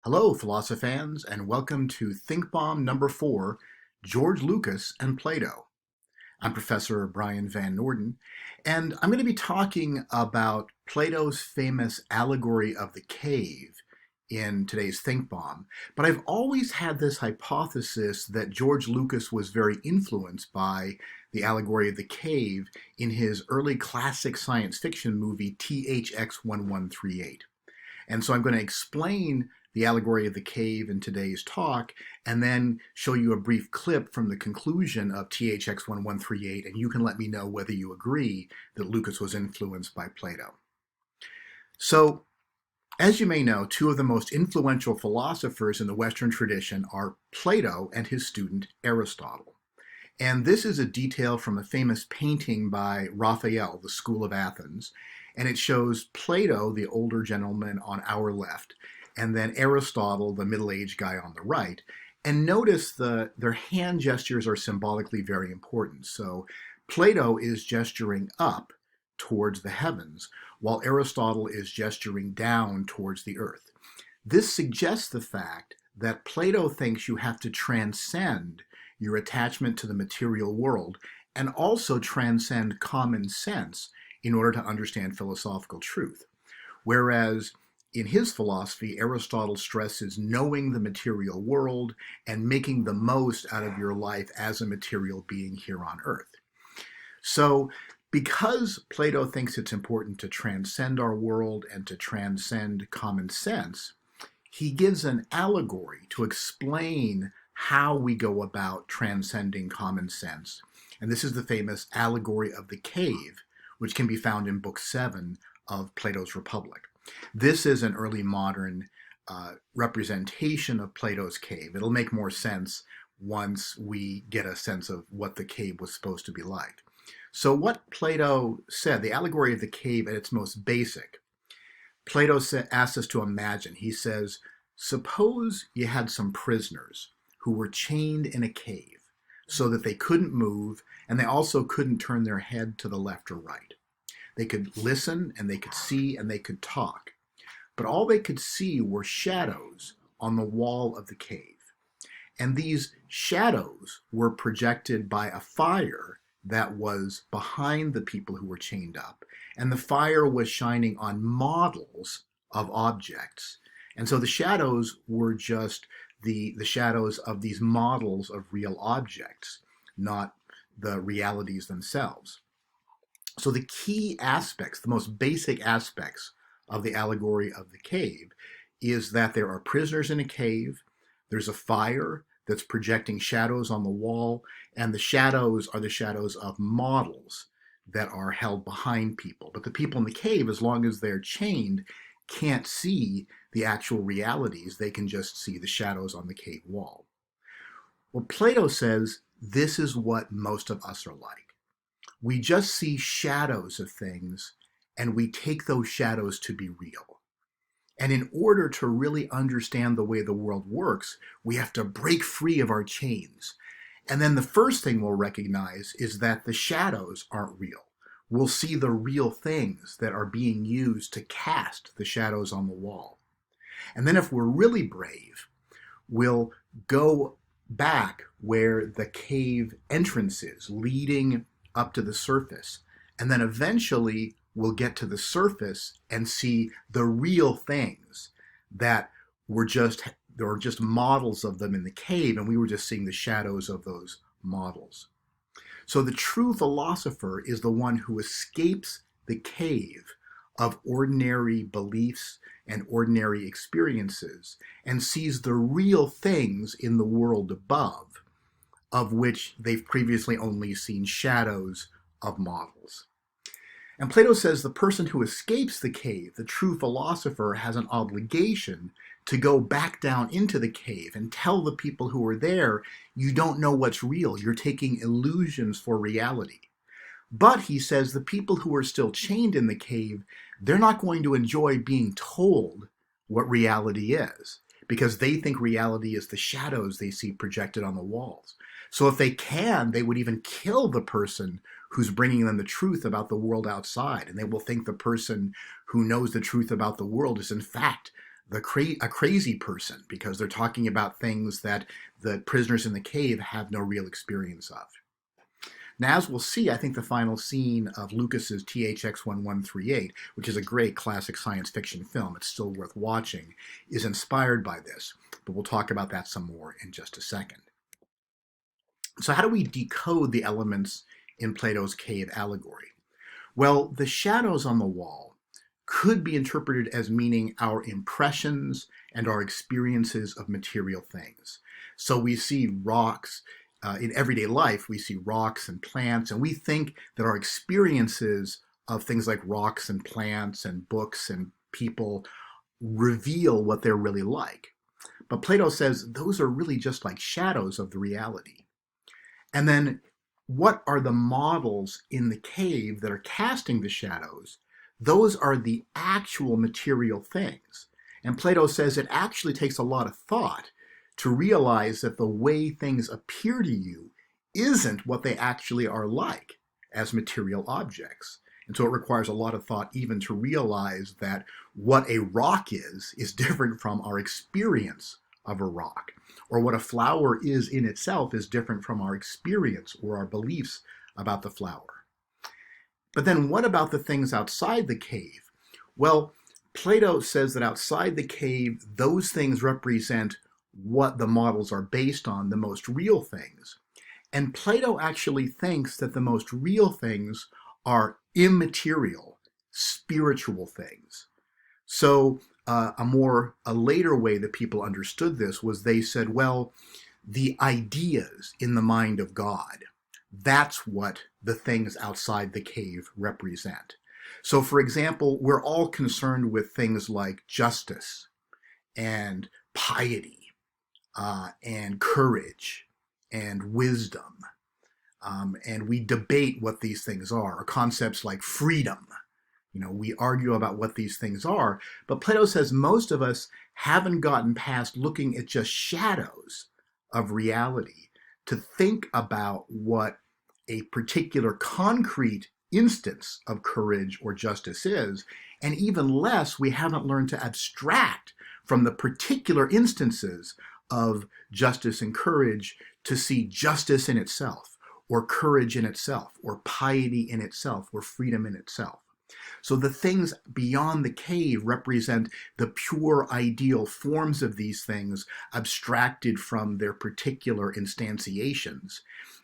Hello, philosophans, and welcome to Thinkbomb number 4, George Lucas and Plato. I'm Professor Brian Van Norden, and I'm going to be talking about Plato's famous allegory of the cave in today's Thinkbomb. But I've always had this hypothesis that George Lucas was very influenced by the allegory of the cave in his early classic science fiction movie THX 1138. And so I'm going to explain the allegory of the cave in today's talk, and then show you a brief clip from the conclusion of THX 1138, and you can let me know whether you agree that Lucas was influenced by Plato. So, as you may know, two of the most influential philosophers in the Western tradition are Plato and his student Aristotle. And this is a detail from a famous painting by Raphael, The School of Athens, and it shows Plato, the older gentleman, on our left, and then Aristotle, the middle-aged guy, on the right. And notice their hand gestures are symbolically very important. So Plato is gesturing up towards the heavens, while Aristotle is gesturing down towards the earth. This suggests the fact that Plato thinks you have to transcend your attachment to the material world and also transcend common sense in order to understand philosophical truth. Whereas in his philosophy, Aristotle stresses knowing the material world and making the most out of your life as a material being here on earth. So, because Plato thinks it's important to transcend our world and to transcend common sense, he gives an allegory to explain how we go about transcending common sense. And this is the famous allegory of the cave, which can be found in Book 7 of Plato's Republic. This is an early modern representation of Plato's cave. It'll make more sense once we get a sense of what the cave was supposed to be like. So what Plato said, the allegory of the cave at its most basic, Plato asks us to imagine. He says, suppose you had some prisoners who were chained in a cave so that they couldn't move, and they also couldn't turn their head to the left or right. They could listen, and they could see, and they could talk. But all they could see were shadows on the wall of the cave. And these shadows were projected by a fire that was behind the people who were chained up. And the fire was shining on models of objects. And so the shadows were just the shadows of these models of real objects, not the realities themselves. So the key aspects, the most basic aspects of the allegory of the cave is that there are prisoners in a cave, there's a fire that's projecting shadows on the wall, and the shadows are the shadows of models that are held behind people. But the people in the cave, as long as they're chained, can't see the actual realities. They can just see the shadows on the cave wall. Well, Plato says this is what most of us are like. We just see shadows of things, and we take those shadows to be real. And in order to really understand the way the world works, we have to break free of our chains. And then the first thing we'll recognize is that the shadows aren't real. We'll see the real things that are being used to cast the shadows on the wall. And then if we're really brave, we'll go back where the cave entrance is, leading up to the surface. And then eventually we'll get to the surface and see the real things that there were just models of them in the cave, and we were just seeing the shadows of those models. So the true philosopher is the one who escapes the cave of ordinary beliefs and ordinary experiences and sees the real things in the world above, of which they've previously only seen shadows of models. And Plato says the person who escapes the cave, the true philosopher, has an obligation to go back down into the cave and tell the people who are there, you don't know what's real. You're taking illusions for reality. But, he says, the people who are still chained in the cave, they're not going to enjoy being told what reality is, because they think reality is the shadows they see projected on the walls. So if they can, they would even kill the person who's bringing them the truth about the world outside, and they will think the person who knows the truth about the world is in fact a crazy person, because they're talking about things that the prisoners in the cave have no real experience of. Now, as we'll see, I think the final scene of Lucas's THX 1138, which is a great classic science fiction film, it's still worth watching, is inspired by this. But we'll talk about that some more in just a second. So how do we decode the elements in Plato's cave allegory? Well, the shadows on the wall could be interpreted as meaning our impressions and our experiences of material things. So we see rocks. In everyday life, we see rocks and plants, and we think that our experiences of things like rocks and plants and books and people reveal what they're really like. But Plato says those are really just like shadows of the reality. And then what are the models in the cave that are casting the shadows? Those are the actual material things. And Plato says it actually takes a lot of thought to realize that the way things appear to you isn't what they actually are like as material objects. And so it requires a lot of thought even to realize that what a rock is different from our experience of a rock. Or what a flower is in itself is different from our experience or our beliefs about the flower. But then what about the things outside the cave? Well, Plato says that outside the cave, those things represent what the models are based on, the most real things. And Plato actually thinks that the most real things are immaterial, spiritual things. So a later way that people understood this was they said, well, the ideas in the mind of God, that's what the things outside the cave represent. So for example, we're all concerned with things like justice and piety, and courage and wisdom. And we debate what these things are, or concepts like freedom. We argue about what these things are, but Plato says most of us haven't gotten past looking at just shadows of reality to think about what a particular concrete instance of courage or justice is, and even less, we haven't learned to abstract from the particular instances of justice and courage to see justice in itself, or courage in itself, or piety in itself, or freedom in itself. So the things beyond the cave represent the pure ideal forms of these things abstracted from their particular instantiations.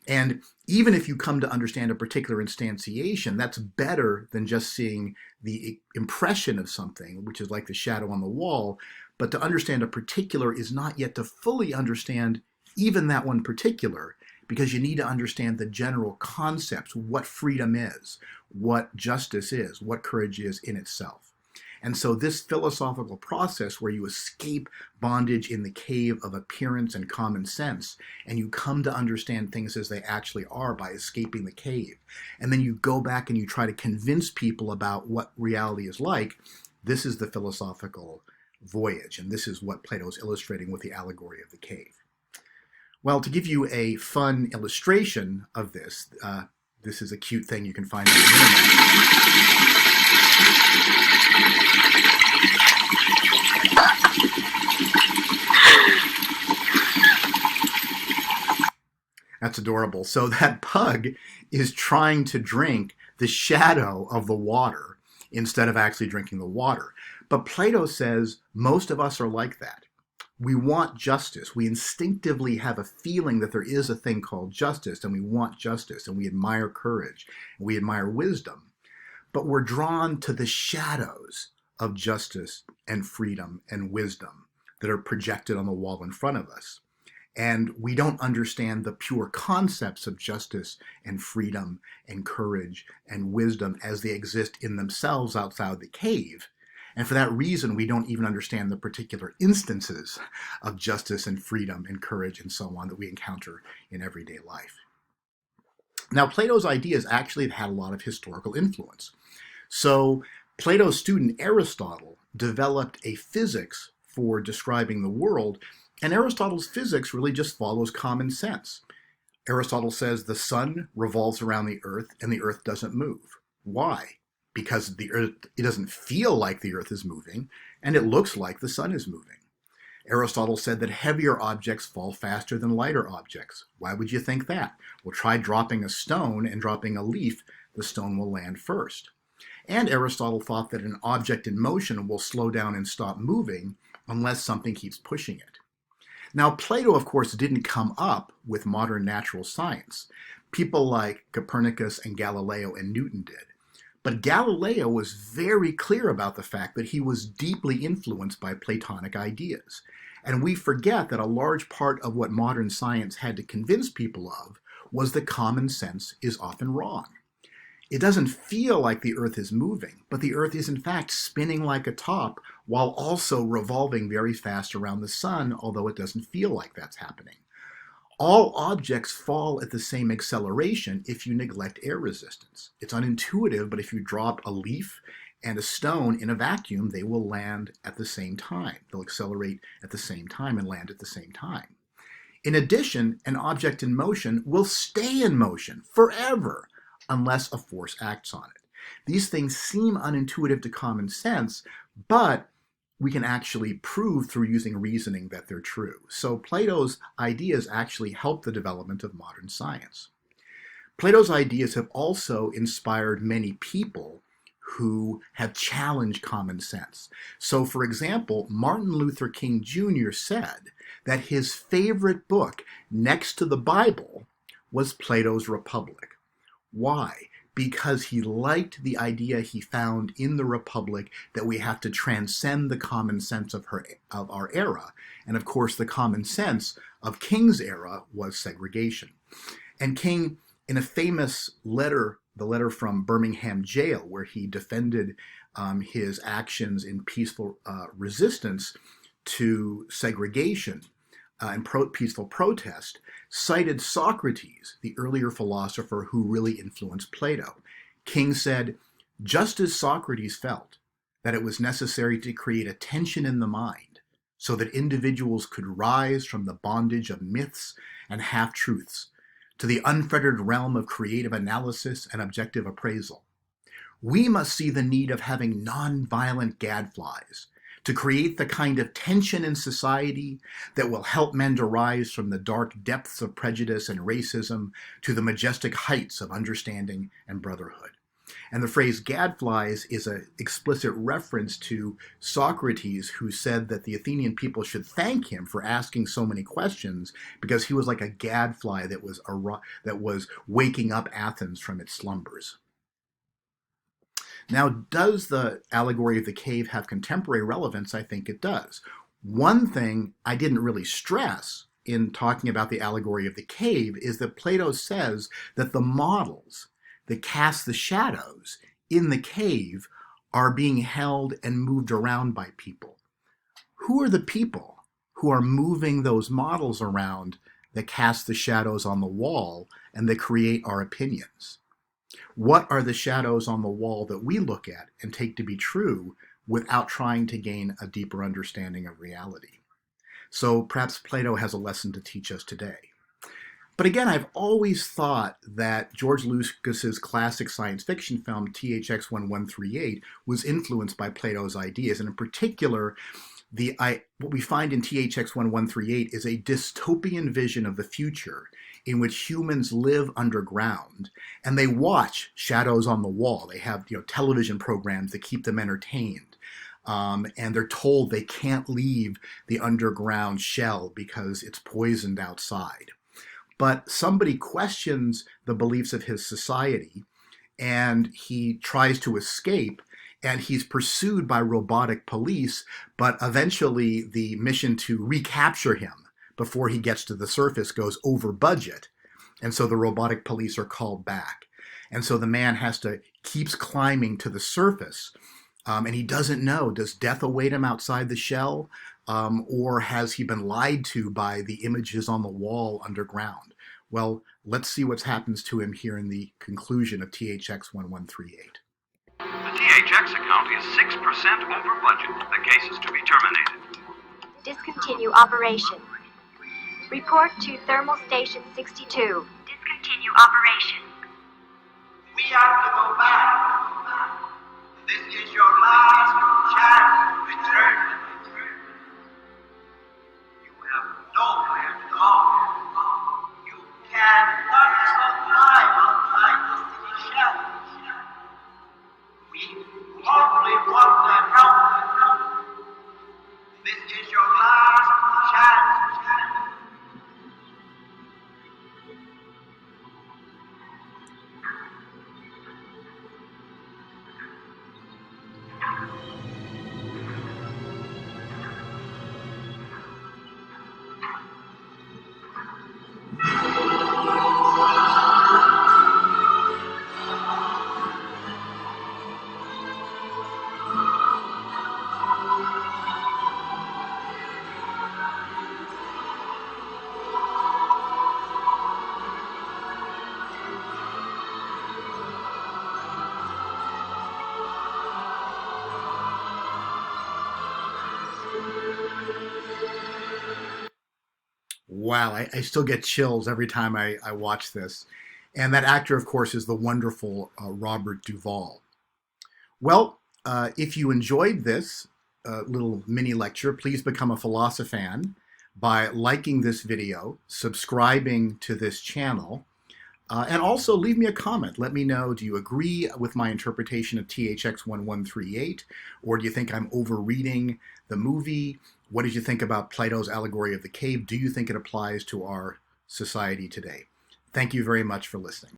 And even if you come to understand a particular instantiation, that's better than just seeing the impression of something, which is like the shadow on the wall. But to understand a particular is not yet to fully understand even that one particular, because you need to understand the general concepts, what freedom is, what justice is, what courage is in itself. And so this philosophical process where you escape bondage in the cave of appearance and common sense, and you come to understand things as they actually are by escaping the cave, and then you go back and you try to convince people about what reality is like, this is the philosophical voyage, and this is what Plato is illustrating with the allegory of the cave. Well, to give you a fun illustration of this, this is a cute thing you can find on the internet. That's adorable. So that pug is trying to drink the shadow of the water instead of actually drinking the water. But Plato says most of us are like that. We want justice. We instinctively have a feeling that there is a thing called justice, and we want justice, and we admire courage, and we admire wisdom. But we're drawn to the shadows of justice and freedom and wisdom that are projected on the wall in front of us. And we don't understand the pure concepts of justice and freedom and courage and wisdom as they exist in themselves outside the cave. And for that reason, we don't even understand the particular instances of justice and freedom and courage and so on that we encounter in everyday life. Now, Plato's ideas actually had a lot of historical influence. So Plato's student Aristotle developed a physics for describing the world, and Aristotle's physics really just follows common sense. Aristotle says the sun revolves around the earth and the earth doesn't move. Why? Because the earth, it doesn't feel like the earth is moving, and it looks like the sun is moving. Aristotle said that heavier objects fall faster than lighter objects. Why would you think that? Well, try dropping a stone and dropping a leaf. The stone will land first. And Aristotle thought that an object in motion will slow down and stop moving unless something keeps pushing it. Now, Plato, of course, didn't come up with modern natural science. People like Copernicus and Galileo and Newton did. But Galileo was very clear about the fact that he was deeply influenced by Platonic ideas. And we forget that a large part of what modern science had to convince people of was that common sense is often wrong. It doesn't feel like the Earth is moving, but the Earth is in fact spinning like a top while also revolving very fast around the sun, although it doesn't feel like that's happening. All objects fall at the same acceleration if you neglect air resistance. It's unintuitive, but if you drop a leaf and a stone in a vacuum, they will land at the same time. They'll accelerate at the same time and land at the same time. In addition, an object in motion will stay in motion forever unless a force acts on it. These things seem unintuitive to common sense, but we can actually prove through using reasoning that they're true. So Plato's ideas actually help the development of modern science. Plato's ideas have also inspired many people who have challenged common sense. So, for example, Martin Luther King Jr. said that his favorite book next to the Bible was Plato's Republic. Why? Because he liked the idea he found in the Republic that we have to transcend the common sense of our era. And of course, the common sense of King's era was segregation. And King, in a famous letter, the letter from Birmingham jail, where he defended his actions in peaceful resistance to segregation and peaceful protest, cited Socrates, the earlier philosopher who really influenced Plato. King said, just as Socrates felt that it was necessary to create a tension in the mind so that individuals could rise from the bondage of myths and half-truths to the unfettered realm of creative analysis and objective appraisal, we must see the need of having non-violent gadflies to create the kind of tension in society that will help men to rise from the dark depths of prejudice and racism to the majestic heights of understanding and brotherhood. And the phrase gadflies is an explicit reference to Socrates, who said that the Athenian people should thank him for asking so many questions because he was like a gadfly that was waking up Athens from its slumbers. Now, does the allegory of the cave have contemporary relevance? I think it does. One thing I didn't really stress in talking about the allegory of the cave is that Plato says that the models that cast the shadows in the cave are being held and moved around by people. Who are the people who are moving those models around that cast the shadows on the wall and that create our opinions? What are the shadows on the wall that we look at and take to be true without trying to gain a deeper understanding of reality? So perhaps Plato has a lesson to teach us today. But again, I've always thought that George Lucas's classic science fiction film, THX 1138, was influenced by Plato's ideas. And in particular, what we find in THX 1138 is a dystopian vision of the future in which humans live underground and they watch shadows on the wall. They have television programs that keep them entertained. And they're told they can't leave the underground shell because it's poisoned outside. But somebody questions the beliefs of his society and he tries to escape, and he's pursued by robotic police, but eventually the mission to recapture him before he gets to the surface goes over budget. And so the robotic police are called back. And so the man keeps climbing to the surface. And he doesn't know, does death await him outside the shell? Or has he been lied to by the images on the wall underground? Well, let's see what happens to him here in the conclusion of THX 1138. The THX account is 6% over budget. The case is to be terminated. Discontinue operation. Report to Thermal Station 62. Discontinue operation. We have to go back. This is your last chance. return. You have nowhere to go. You cannot survive outside the city shadows. We only want to help you. This is your last chance. Wow, I still get chills every time I watch this. And that actor, of course, is the wonderful Robert Duvall. Well, if you enjoyed this little mini lecture, please become a philosophan by liking this video, subscribing to this channel, and also leave me a comment. Let me know, do you agree with my interpretation of THX 1138, or do you think I'm overreading the movie? What did you think about Plato's Allegory of the Cave? Do you think it applies to our society today? Thank you very much for listening.